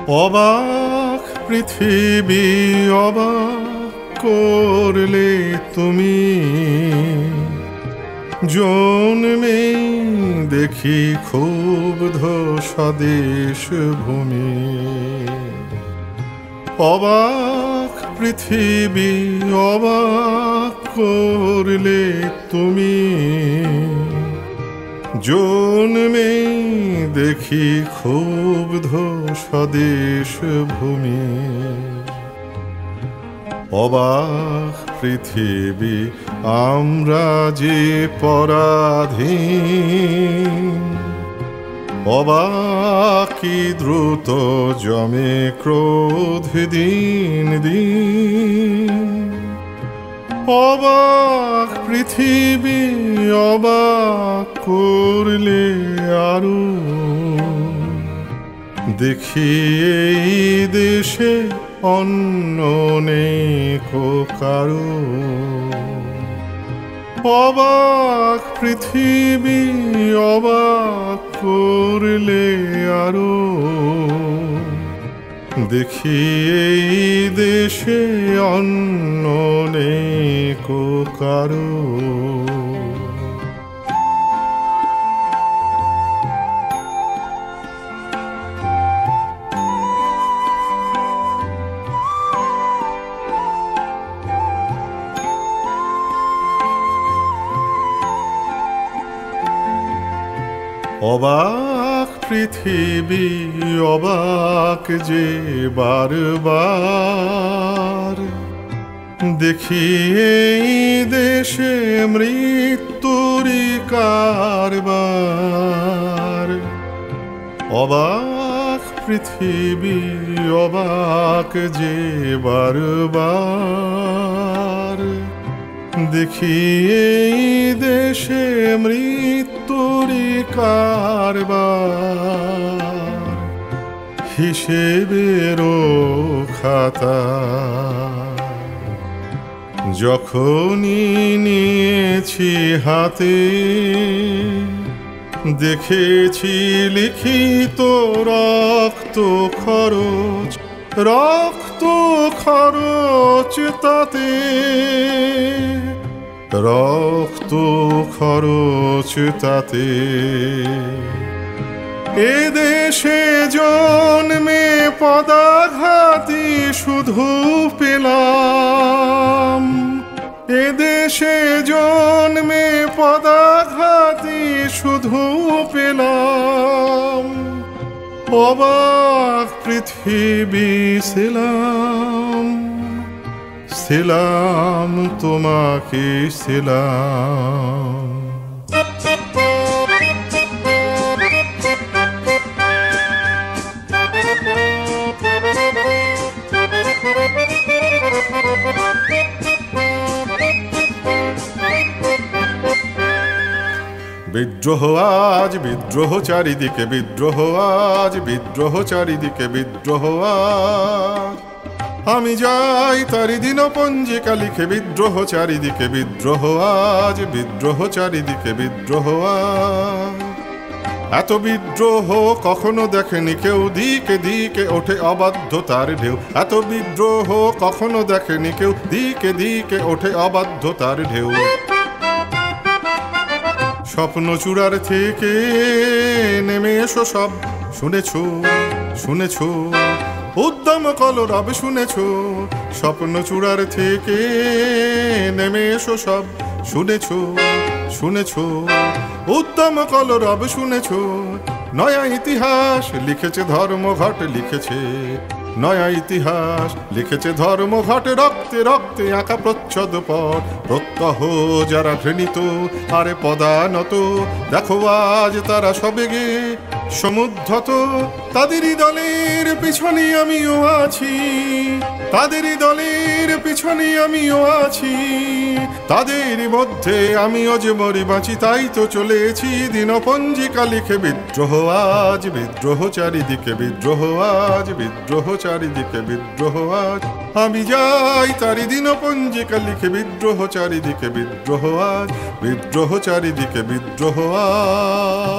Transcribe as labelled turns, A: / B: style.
A: অবাক পৃথিবী অবাক করলে তুমি, জন্মে দেখি ক্ষুব্ধ স্বদেশ ভূমি। অবাক পৃথিবী অবাক করলে তুমি, জন্মে দেখি ক্ষুব্ধ স্বদেশ ভূমি। অবাক পৃথিবী আমরা যে পরাধীন, অবাকি দ্রুত জমে ক্রোধ দিন দিন। অবাক পৃথিবী অবাক করলে আরো, দেখি এই দেশে অন্য নেই কারো। অবাক পৃথিবী অবাক করলে আরো, দেখি এই দেশে অন্য নেই কারো। অবাক পৃথিবী অবাক যে বারবার, দেখি এই দেশে মৃত্যুরি কারবার। অবাক পৃথিবী অবাক যে বারবার, দেখি এই দেশে মৃত্যুরি কারবার। হিসেবেরও খাতা যখনই নিয়েছি হাতে, দেখেছি লিখিত রক্ত খরচ, রক্ত খরচ তাতে, রক্ত খরচ তাতে। এদেশে জন্মে পদাঘাতী শুধু পেলাম, এদেশে জন্মে পদাঘাতী শুধু পেলাম। অবাক পৃথিবী ছিলাম, ছিলাম তোমাকে ছিলাম। বিদ্রোহ আজ বিদ্রোহ চারিদিকে, বিদ্রোহ আজ বিদ্রোহ চারিদিকে, বিদ্রোহ আজ। আমি যাই তারি দিন পঞ্জিকা লিখে, বিদ্রোহ চারিদিকে, বিদ্রোহ আজ বিদ্রোহ চারিদিকে, বিদ্রোহ আজ। এত বিদ্রোহ কখনো দেখেনি কেউ, দিকে দিকে ওঠে অবাধ্যতার ঢেউ। এত বিদ্রোহ কখনো দেখেনি কেউ, দিকে দিকে ওঠে অবাধ্যতার ঢেউ। স্বপ্ন চূড়ার থেকে নেমে এসো সব, শুনেছো শুনেছো উদ্যম কলরব, শুনেছো। স্বপ্ন চূড়ার থেকে নেমে এসো সব, শুনেছো শুনেছো উদ্যম কলরব, শুনেছো। নয়া ইতিহাস লিখেছে ধর্মঘট, লিখেছে নয়া ইতিহাস লিখেছে ধর্মঘট। রক্তে রক্তে আঁকা প্রচ্ছদ পট, প্রত্যহ যারা ঘৃণিত আরে পদানত, দেখো আজ তারা সবেগে সমুদ্ধত। তাদেরই দলের পিছনে আমিও আছি, তাদেরই দলের পিছনে আমিও আছি। তাদের মধ্যে আমিও যে মরি বাঁচি, তাই তো চলেছি দিনপঞ্জিকা লিখে। বিদ্রোহ আজ বিদ্রোহ চারিদিকে, বিদ্রোহ আজ বিদ্রোহ চারিদিকে, বিদ্রোহ আজ। আমি যাই তারি দিনপঞ্জিকা লিখে, বিদ্রোহ চারিদিকে, বিদ্রোহ আজ বিদ্রোহ চারিদিকে, বিদ্রোহ আজ।